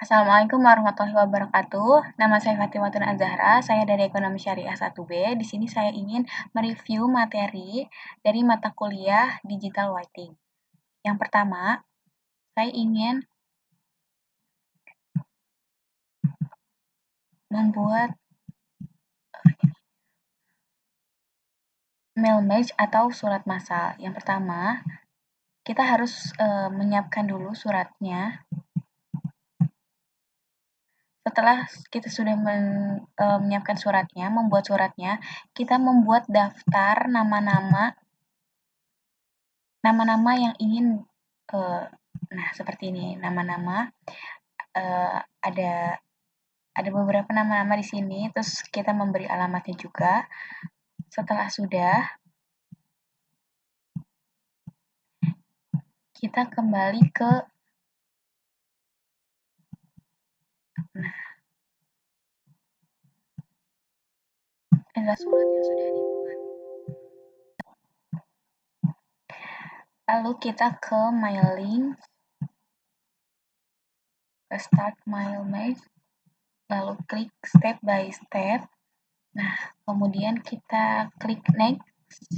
Assalamualaikum warahmatullahi wabarakatuh. Nama saya Fatimah Azahra, saya dari Ekonomi Syariah 1B. Di sini saya ingin mereview materi dari mata kuliah Digital Writing. Yang pertama, saya ingin membuat mail match atau surat massal. Yang pertama, kita harus menyiapkan dulu suratnya. Setelah kita sudah menyiapkan suratnya, membuat suratnya, kita membuat daftar nama-nama yang ingin nah seperti ini nama-nama ada beberapa nama-nama di sini, terus kita memberi alamatnya juga. Setelah sudah, kita kembali ke adalah surat yang sudah dibuat. Lalu kita ke mailing, ke start mail match, lalu klik step by step. Nah, kemudian kita klik next.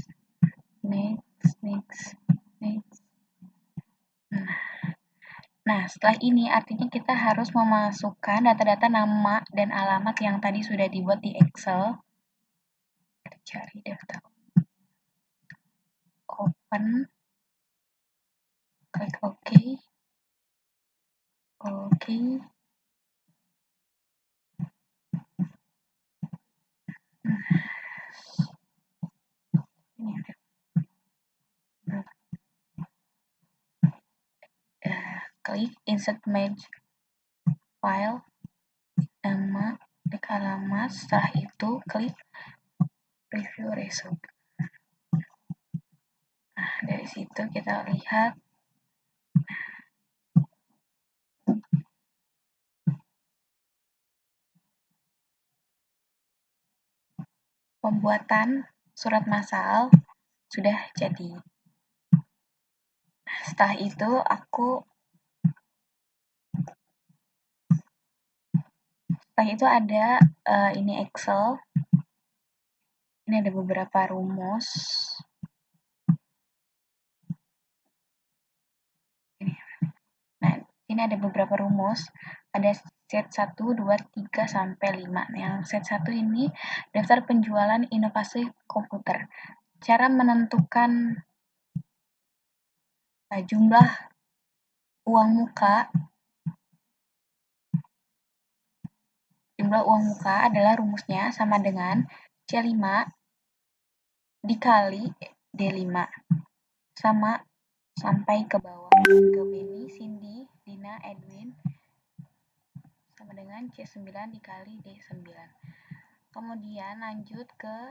Nah, setelah ini artinya kita harus memasukkan data-data nama dan alamat yang tadi sudah dibuat di Excel. Kita cari daftar. Open. Klik OK. Oke. Ini ada. Klik insert match file, nama, klik alamat, setelah itu klik review result. Nah, dari situ kita lihat pembuatan surat massal sudah jadi. Setelah itu ada ini Excel. Ini ada beberapa rumus. Nah, ini ada beberapa rumus. Ada set 1, 2, 3, sampai 5. Yang set 1 ini daftar penjualan inovasi komputer. Cara menentukan jumlah uang muka adalah rumusnya sama dengan C5 dikali D5 sama sampai ke bawah ke Benny, Cindy, Dina, Edwin sama dengan C9 dikali D9. Kemudian lanjut ke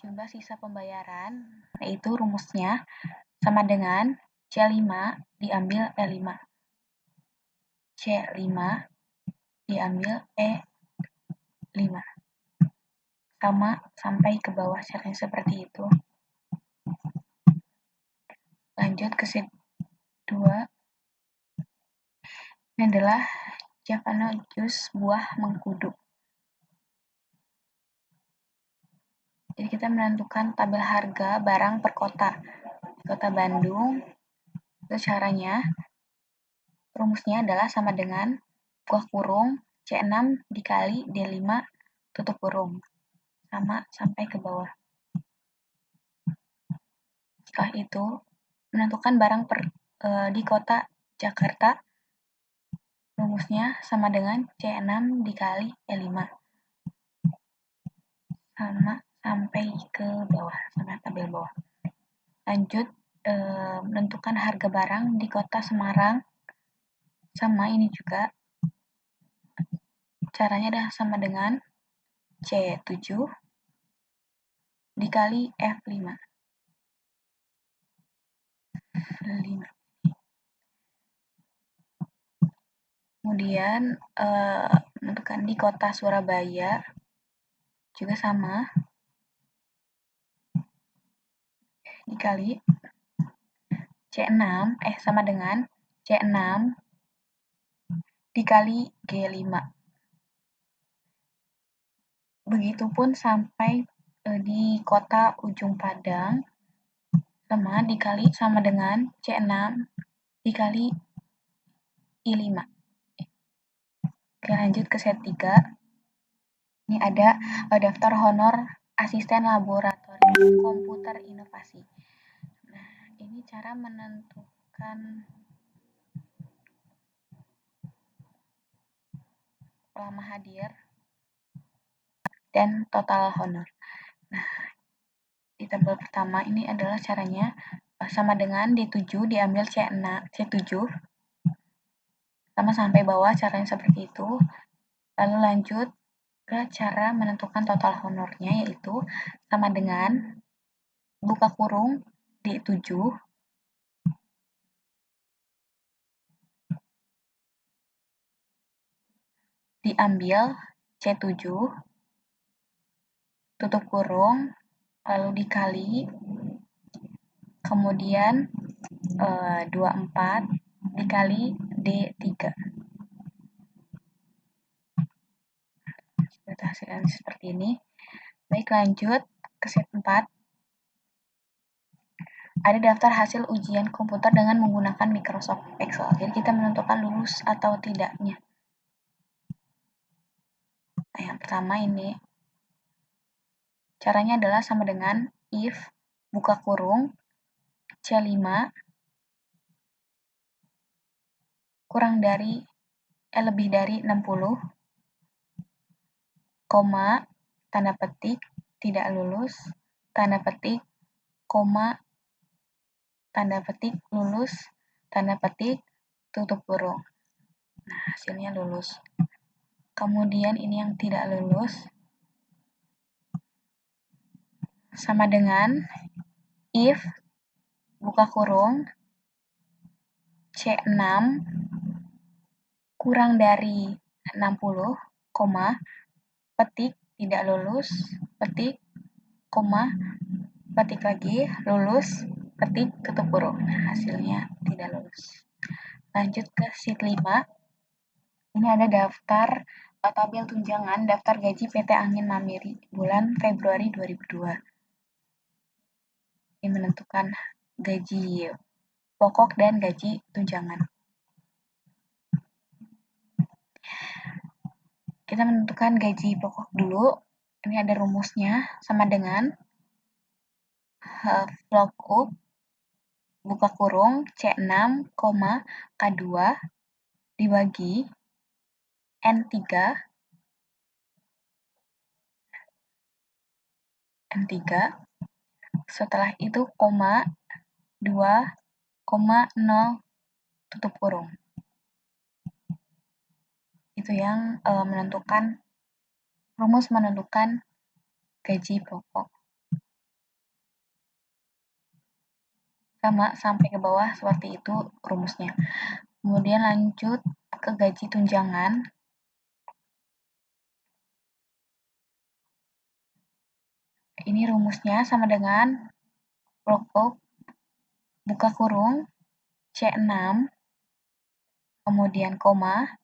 jumlah sisa pembayaran, yaitu rumusnya sama dengan C5 diambil E5. C5 diambil E5. Sama sampai ke bawah caranya seperti itu. Lanjut ke sheet 2. Ini adalah Javano jus buah mengkudu. Jadi kita menentukan tabel harga barang per kota. Kota Bandung, itu caranya rumusnya adalah sama dengan buah kurung C6 dikali D5 tutup kurung. Sama sampai ke bawah. Setelah itu, menentukan barang di kota Jakarta, rumusnya sama dengan C6 dikali E5. Sama sampai ke bawah, sampai tabel bawah. Lanjut, menentukan harga barang di kota Semarang. Sama ini juga. Caranya adalah sama dengan C7 dikali F5. Kemudian menentukan di kota Surabaya juga sama dikali C6 sama dengan C6 dikali G5. Begitupun sampai di kota ujung Padang, sama dengan C6 dikali I5. Oke, lanjut ke set 3. Ini ada daftar honor asisten laboratorium komputer inovasi. Nah, ini cara menentukan lama hadir dan total honor. Nah, di tabel pertama ini adalah caranya sama dengan D7 diambil C7 sama sampai bawah, caranya seperti itu. Lalu lanjut ke cara menentukan total honornya, yaitu sama dengan buka kurung D7 diambil C7 tutup kurung lalu dikali kemudian 24 dikali D3. Kita hasilkan seperti ini. Baik, lanjut ke set 4. Ada daftar hasil ujian komputer dengan menggunakan Microsoft Excel. Jadi kita menentukan lulus atau tidaknya. Nah, yang pertama ini caranya adalah sama dengan if buka kurung C5 kurang dari lebih dari 60, koma, tanda petik, tidak lulus, tanda petik, koma, tanda petik, lulus, tanda petik, tutup kurung. Nah, hasilnya lulus. Kemudian ini yang tidak lulus, sama dengan if buka kurung C6 kurang dari 60, koma, petik, tidak lulus, petik, koma, petik lagi, lulus, petik, tutup kurung. Nah, hasilnya tidak lulus. Lanjut ke sheet 5. Ini ada daftar tabel tunjangan daftar gaji PT Angin Mamiri bulan Februari 2002. Ini menentukan gaji pokok dan gaji tunjangan. Kita menentukan gaji pokok dulu. Ini ada rumusnya sama dengan log buka kurung C6, K2 dibagi N3 setelah itu koma 2, 0 tutup kurung. Itu yang menentukan rumus menentukan gaji pokok. Sama sampai ke bawah seperti itu rumusnya. Kemudian lanjut ke gaji tunjangan. Ini rumusnya sama dengan log buka kurung C6 kemudian koma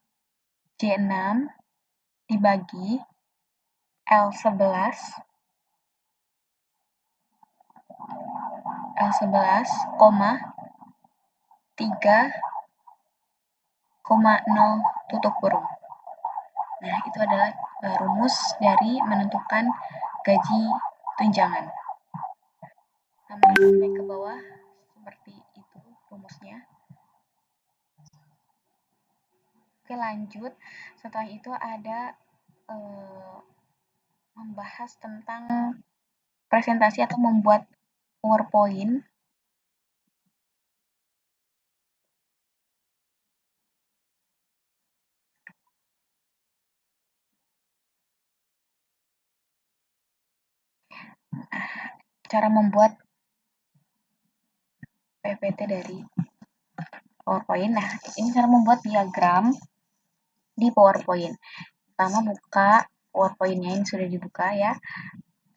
J6 dibagi L11 koma 3,0 tutup kurung. Nah, itu adalah rumus dari menentukan gaji tunjangan. Sampai ke bawah seperti itu rumusnya. Oke, lanjut. Setelah itu ada membahas tentang presentasi atau membuat PowerPoint. Cara membuat PPT dari PowerPoint. Nah, ini cara membuat diagram di PowerPoint. Pertama buka PowerPoint-nya, ini sudah dibuka ya.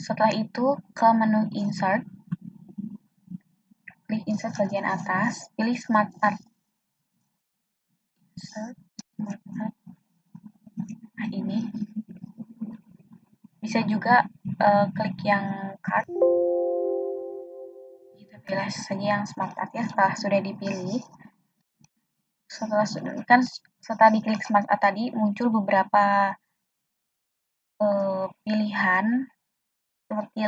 Setelah itu ke menu Insert, klik Insert bagian atas, pilih Smart Art. Insert. Nah, ini bisa juga klik yang card. Kita pilih saja yang smart art ya. Setelah sudah dipilih, setelah diklik smart art tadi muncul beberapa pilihan seperti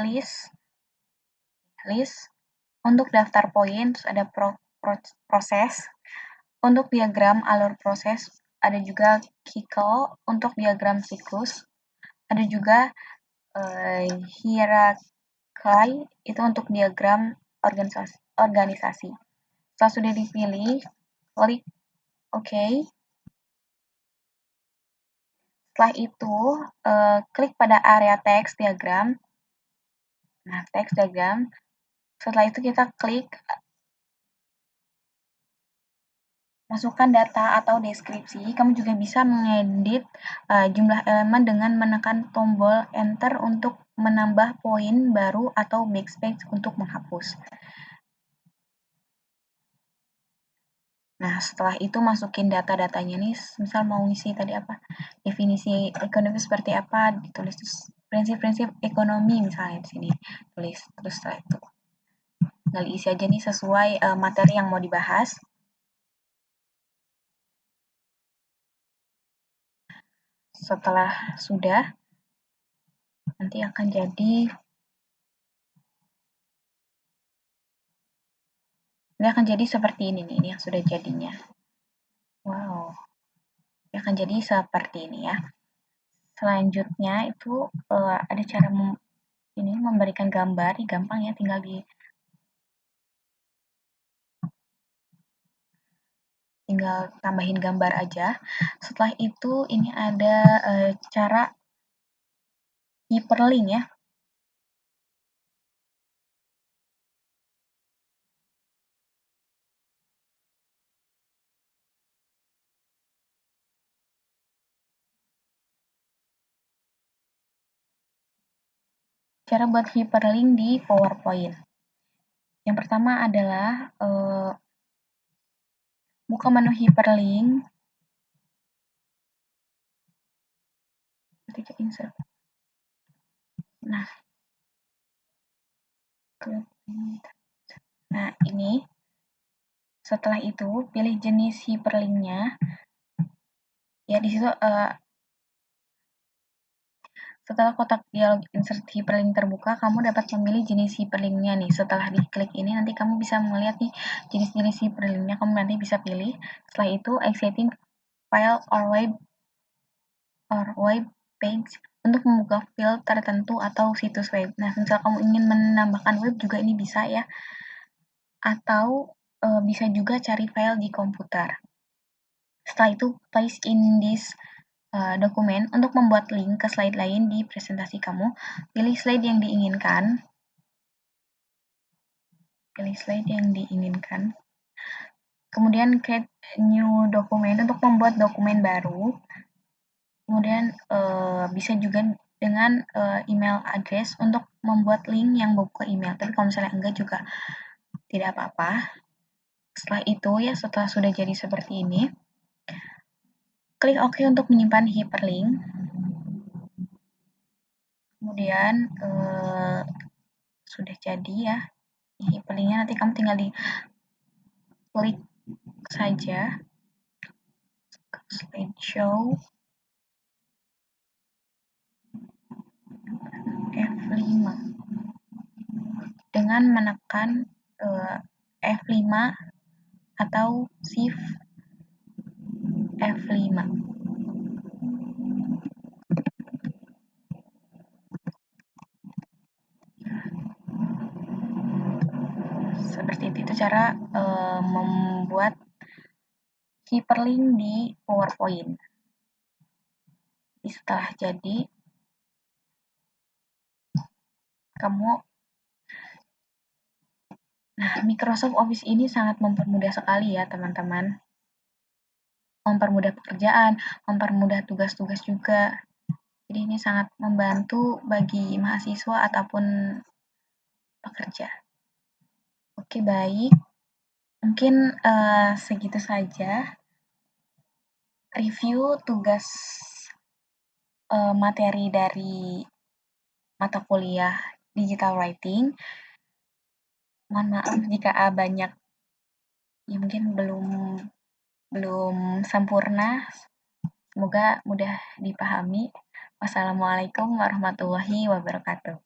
list untuk daftar poin, terus ada proses. Untuk diagram alur proses, ada juga Kikkel untuk diagram siklus, ada juga hierarchy itu untuk diagram organisasi. Setelah sudah dipilih, klik OK. Setelah itu, klik pada area teks diagram. Nah, teks diagram. Setelah itu kita klik masukkan data atau deskripsi. Kamu juga bisa mengedit jumlah elemen dengan menekan tombol Enter untuk menambah poin baru atau backspace untuk menghapus. Nah, setelah itu masukin data-datanya nih, misal mau ngisi tadi apa, definisi ekonomi seperti apa, ditulis terus prinsip-prinsip ekonomi misalnya di sini, tulis terus setelah itu tinggal isi aja nih sesuai materi yang mau dibahas. Setelah sudah, nanti akan jadi seperti ini nih, ini yang sudah jadinya. Wow, ini akan jadi seperti ini ya. Selanjutnya itu ada cara memberikan gambar, gampang ya, tinggal tambahin gambar aja. Setelah itu ini ada cara hyperlink ya. Cara buat hyperlink di PowerPoint. Yang pertama adalah buka menu hyperlink. Ketika insert. Nah, ini. Setelah itu, pilih jenis hyperlinknya. Ya, di situ setelah kotak dialog insert hyperlink terbuka, kamu dapat memilih jenis hyperlinknya nih. Setelah diklik ini, nanti kamu bisa melihat nih jenis-jenis hyperlinknya. Kamu nanti bisa pilih. Setelah itu, exiting file or web page untuk membuka file tertentu atau situs web. Nah, misal kamu ingin menambahkan web juga ini bisa ya. Atau bisa juga cari file di komputer. Setelah itu, place in this dokumen untuk membuat link ke slide lain di presentasi kamu. Pilih slide yang diinginkan. Kemudian create new document untuk membuat dokumen baru. Kemudian bisa juga dengan email address untuk membuat link yang membuka email. Tapi kalau misalnya enggak juga tidak apa-apa. Setelah itu ya, setelah sudah jadi seperti ini, klik OK untuk menyimpan hyperlink. Kemudian sudah jadi ya hyperlinknya, nanti kamu tinggal di klik saja slideshow F5 dengan menekan F5 atau Shift F5. Seperti itu cara membuat hyperlink di PowerPoint. Setelah jadi, Microsoft Office ini sangat mempermudah sekali ya teman-teman. Mempermudah pekerjaan, mempermudah tugas-tugas juga. Jadi ini sangat membantu bagi mahasiswa ataupun pekerja. Oke, baik. Mungkin segitu saja. review tugas materi dari mata kuliah digital writing. Mohon maaf jika banyak yang mungkin belum sempurna. Semoga mudah dipahami. Wassalamualaikum warahmatullahi wabarakatuh.